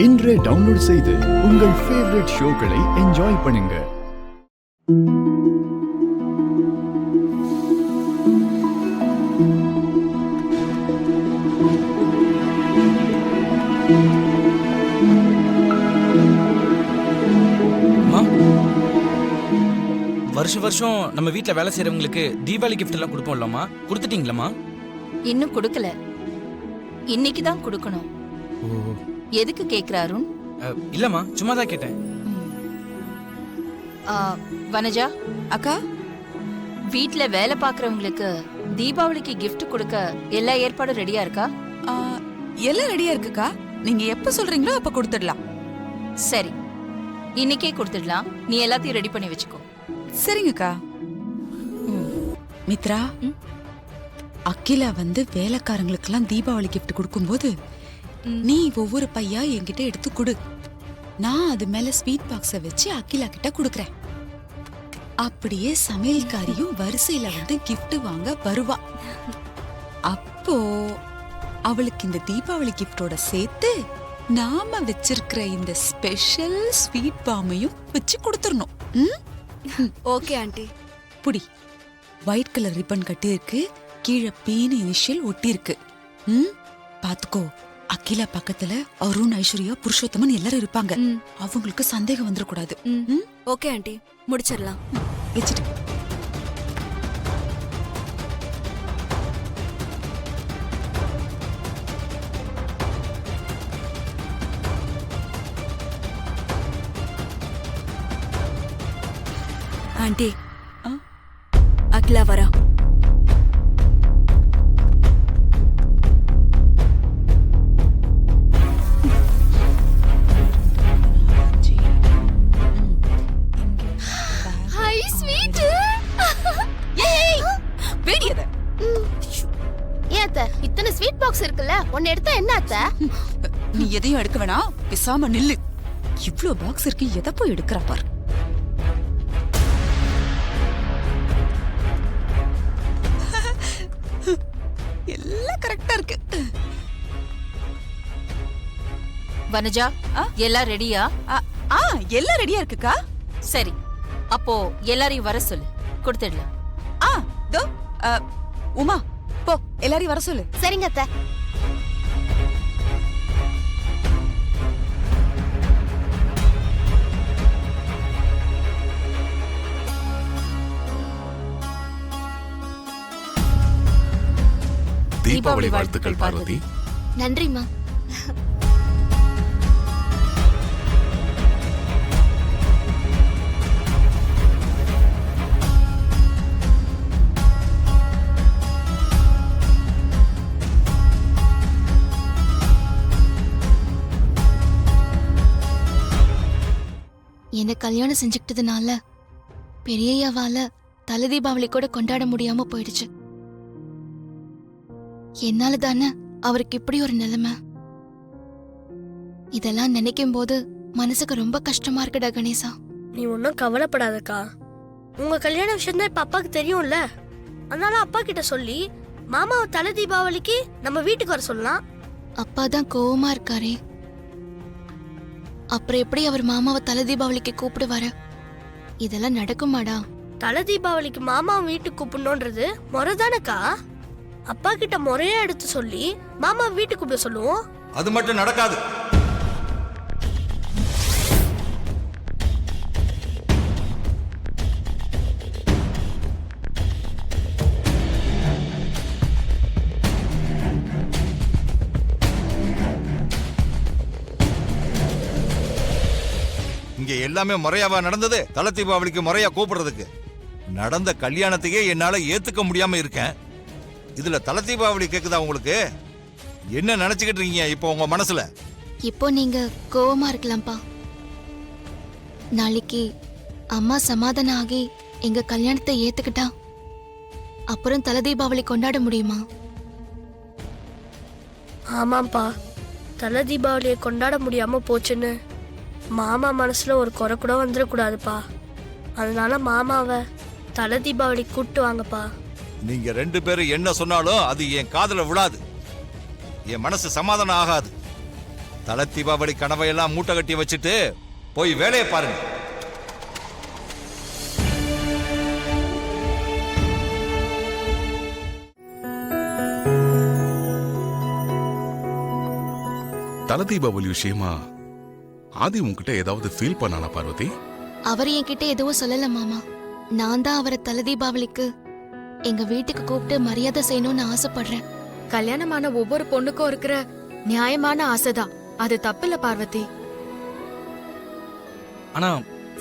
இன்றே டவுன்லோட் செய்து உங்கள் ஃபேவரட் ஷோக்களை என்ஜாய் பண்ணுங்க. வருஷம் நம்ம வீட்ல வேலை செய்யறவங்களுக்கு தீபாவளி கிஃப்ட் எல்லாம் கொடுப்போம்லம்மா, கொடுத்துட்டீங்களா? இன்னும் கொடுக்கல, இன்னைக்கு தான் கொடுக்கணும். எதுக்கு கேக்குற அருண்? இல்லம்மா, சும்மா தான் கேட்டேன். வனஜா அக்கா, வீட்ல வேலை பாக்குறவங்களுக்கு தீபாவளிக்கு gift கொடுக்க எல்லா ஏற்பாடும் ரெடியா இருக்கா? எல்லாம் ரெடியா இருக்குக்கா. நீங்க எப்ப சொல்றீங்களோ அப்ப கொடுத்துடலாம். சரி, இன்னைக்கே கொடுத்துடலாம். நீ எல்லாத்தையும் ரெடி பண்ணி வச்சுக்கோ. சரிங்கக்கா. மித்ரா, அகிலா வேலைக்காரங்களுக்கெல்லாம் தீபாவளி கிஃப்ட் கொடுக்கும்போது நீ ஒவ்வொரு பையா என்கிட்ட எடுத்து கொடு. நான் அது மேல ஸ்வீட் பாக்ஸ வச்சு அகிலா கிட்ட கொடுக்கறேன். அப்படியே சமையல்காரியும் வரிசையில கிஃப்ட் வாங்க வருவா. அப்போ அவளுக்கு இந்த தீபாவளி கிஃப்டோட சேர்த்து நாம வச்சிருக்கிற இந்த ஸ்பெஷல் ஸ்வீட் பாமையும் வச்சு கொடுத்துடணும். Okay aunty. புடி. ஒயிட் கலர் ரிப்பன் கட்டி இருக்கு, கீழே பீனு இனிஷியல் ஒட்டி இருக்கு. பாத்துக்கோ, அகிலா பக்கத்துல அருண், ஐஸ்வர்யா, புருஷோத்தமன் எல்லாரும் இருப்பாங்க. அவங்களுக்கு சந்தேகம் வந்துடக்கூடாது. ஓகே ஆண்டி, முடிச்சிடலாம். வச்சுட்டு ஆண்டி, அகிலா வரா. இத்தனை ஸ்வீட் பாக்ஸ் இருக்குல்ல, ஒன்னு எடுத்தா என்ன அத்தை? நீ எதையும் எடுக்க வேணாம், பேசாம நில்லு. இவ்ளோ பாக்ஸ் இருக்கு, எதை போய் எடுக்கிறா பாரு. எல்லாம் கரெக்டா இருக்கு. வனஜா, எல்லாம் ரெடியா? எல்லாம் ரெடியா இருக்குக்கா. சரி, அப்போ எல்லாரையும் வர சொல்லு, கொடுத்துடலாம். உமா, போ எல்லாரையும் வர சொல்லு. சரிங்க அத்தை. தீபாவளி வாழ்த்துக்கள் பார்வதி. நன்றிம்மா. என்ன கல்யாணம் செஞ்சுக்கிட்டதுனால பெரியய்யாவால தலை தீபாவளி கூட கொண்டாட முடியாம போயிடுச்சு. என்னால தானே அவருக்கு இப்படி ஒரு நிலைமை. இதெல்லாம் நினைக்கும் போது மனசுக்கு ரொம்ப கஷ்டமா இருக்குடா கணேசா. நீ ஒன்னும் கவலைப்படாதக்கா. உங்க கல்யாண விஷயம் தான் இப்ப அப்பாக்கு தெரியும்ல. அதனால அப்பா கிட்ட சொல்லி மாமாவை தலை தீபாவளிக்கு நம்ம வீட்டுக்கு வர சொல்லலாம். அப்பா தான் கோவமா இருக்காரே, அப்புறம் எப்படி அவர் மாமாவை தலை தீபாவளிக்கு கூப்பிடுவாரு? இதெல்லாம் நடக்குமாடா? தலை தீபாவளிக்கு மாமாவை வீட்டுக்கு கூப்பிடணும்ன்றது முறைதானக்கா. அப்பா கிட்ட முறையா எடுத்து சொல்லி மாமா வீட்டுக்கு கூப்பிட சொல்லுவோம். அது மட்டும் நடக்காது. இங்க எல்லாமே முறையாவா நடந்தது? தலை தீபாவளிக்கு முறையா கூப்பிடுறதுக்கு நடந்த கல்யாணத்தையே என்னால ஏத்துக்க முடியாம இருக்கேன். இதுல தலை தீபாவளி கேக்குதா உங்களுக்கு? என்ன நினைச்சுக்கிட்டு இருக்கீங்க இப்போ உங்க மனசுல? இப்போ நீங்க கோவமா இருக்கலாம்ப்பா. நாளைக்கு அம்மா சமாதானம் ஆகி எங்க கல்யாணத்தை ஏத்துக்கிட்டா அப்புறம் தலை தீபாவளி கொண்டாட முடியுமா? ஆமாப்பா, தலை தீபாவளியை கொண்டாட முடியாம போச்சுன்னு மாமா மனசுல ஒரு குறை கூட வந்துடக்கூடாதுப்பா. அதனால மாமாவை தலை தீபாவளி கூப்பிட்டு வாங்கப்பா. நீங்க ரெண்டு பேரும் என்ன சொன்னாலும் அது என் காதுல விழாது. என் மனசு சமாதானம் ஆகாது. தல தீபாவளி கனவையெல்லாம் மூட்டை கட்டி வச்சுட்டு போய் வேலையை பாருங்க. தல தீபாவளி விஷயமா ஆதி உன்கிட்ட ஏதாவது ஃபீல் பண்ணானா பார்வதி? அவர் என்கிட்ட எதுவும் சொல்லல மாமா. நான் தான் அவரை தல தீபாவளிக்கு எங்க வீட்டுக்கு கூப்பிட்டு மரியாதை செய்யணும்னு ஆசைப்படுறேன். கல்யாணமான ஒவ்வொரு பொண்ணுக்கும் இருக்கிற நியாயமான ஆசைதான், அது தப்பில்ல பார்வதி. ஆனா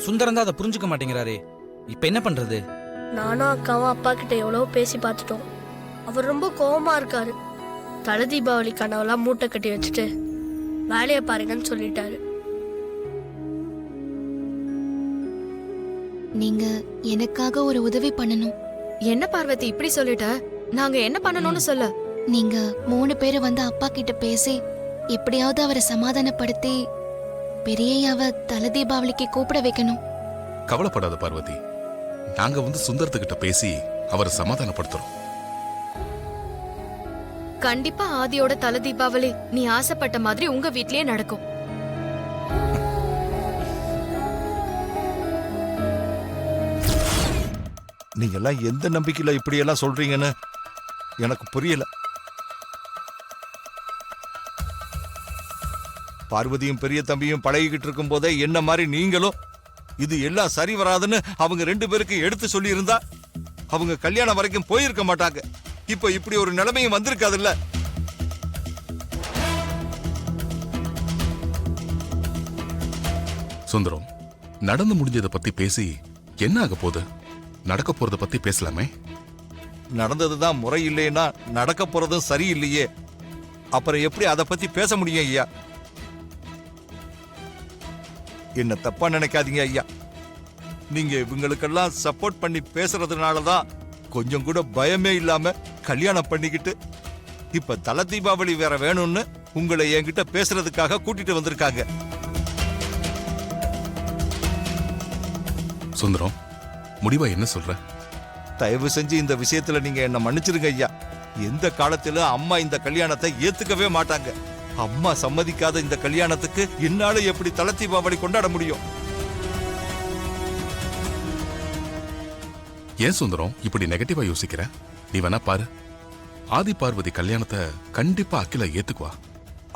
சுந்தரம் தான் அதை புரிஞ்சுக்க மாட்டேங்கிறாரே, இப்ப என்ன பண்றது? நானும் அக்காவும் அப்பா கிட்ட எவ்வளவோ பேசி பார்த்துட்டோம். அவர் ரொம்ப கோவமா இருக்காரு. தல தீபாவளி கனவெல்லாம் மூட்டை கட்டி வச்சுட்டு வேலையை பாருங்கன்னு சொல்லிட்டாரு. நீங்க எனக்காக ஒரு உதவி பண்ணணும். என்ன பார்வதி இப்படி சொல்லிட்ட? நாங்க என்ன பண்ணணும்னு சொல்ல. நீங்க 3 பேரு வந்து அப்பா கிட்ட பேசி எப்படியாவது அவரை சமாதானப்படுத்தி பெரியய்யாவை தல தீபாவளிக்கு கூப்பிட வைக்கணும். கவலைப்படாத பார்வதி, நாங்க வந்து சுந்தரத்துக்கிட்ட பேசி அவரை சமாதானப்படுத்துறோம். கண்டிப்பா ஆதியோட தல தீபாவளி நீ ஆசைப்பட்ட மாதிரி உங்க வீட்லயே நடக்கும். நீங்க எல்லாம் எந்த நம்பிக்கையில இப்படி எல்லாம் சொல்றீங்கன்னு எனக்கு புரியல. பார்வதியும் பெரிய தம்பியும் பழகிக்கிட்டு இருக்கும் போதே என்ன மாதிரி நீங்களும் இது எல்லாம் சரி வராதுன்னு அவங்க 2 பேருக்கு எடுத்து சொல்லி இருந்தா அவங்க கல்யாணம் வரைக்கும் போயிருக்க மாட்டாங்க. இப்ப இப்படி ஒரு நிலைமையும் வந்திருக்காதுல்ல. சுந்தரம், நடந்து முடிஞ்சதை பத்தி பேசி என்ன ஆக போகுது? நடக்க போறத பத்தி பேசலாமே. நடந்ததுதான் முறை இல்லைன்னா நடக்க போறதும் சரியில்லையே, அப்புறம் எப்படி அதை பத்தி பேச முடியும் ஐயா? என்ன தப்பா நினைக்காதீங்க ஐயா. நீங்க இவங்களுக்கெல்லாம் சப்போர்ட் பண்ணி பேசுறதுனாலதான் கொஞ்சம் கூட பயமே இல்லாம கல்யாணம் பண்ணிக்கிட்டு இப்ப தல தீபாவளி வேற வேணும்னு உங்களை என்கிட்ட பேசுறதுக்காக கூட்டிட்டு வந்திருக்காங்க. சுந்தரம், முடிவா என்ன சொல்ற? தயவு செஞ்சு இந்த விஷயத்துல நீங்க என்ன மன்னிச்சிருங்க ஐயா. எந்த காலத்திலும் அம்மா இந்த கல்யாணத்தை ஏத்துக்கவே மாட்டாங்க. அம்மா சம்மதிக்காத இந்த கல்யாணத்துக்கு என்னால எப்படி தல தீபாவளி கொண்டாட முடியும்? ஏன் சுந்தரம் இப்படி நெகட்டிவா யோசிக்கிற? நீ வேணா பாரு, ஆதி பார்வதி கல்யாணத்தை கண்டிப்பா அகிலா ஏத்துக்குவா.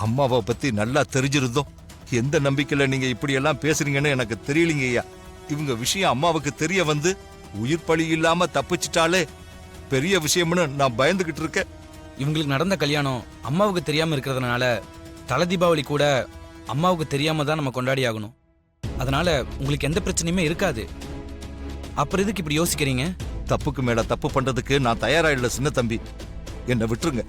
அம்மாவை பத்தி நல்லா தெரிஞ்சிருந்தோம் எந்த நம்பிக்கையில நீங்க இப்படி எல்லாம் பேசுறீங்கன்னு எனக்கு தெரியலீங்க ஐயா. இவங்க விஷயம் அம்மாவுக்கு தெரிய வந்து உயிர் பலி இல்லாம தப்பிச்சிட்டாலே பெரிய விஷயம்னு நான் பயந்துகிட்டு இருக்கேன். இவங்களுக்கு நடந்த கல்யாணம் அம்மாவுக்கு தெரியாம இருக்கிறதுனால தல தீபாவளி கூட அம்மாவுக்கு தெரியாம தான் நம்ம கொண்டாடி ஆகணும். அதனால உங்களுக்கு எந்த பிரச்சனையுமே இருக்காது. அப்புறம் எதுக்கு இப்படி யோசிக்கிறீங்க? தப்புக்கு மேல தப்பு பண்றதுக்கு நான் தயாரா இல்ல சின்ன தம்பி. என்னை விட்டுருங்க.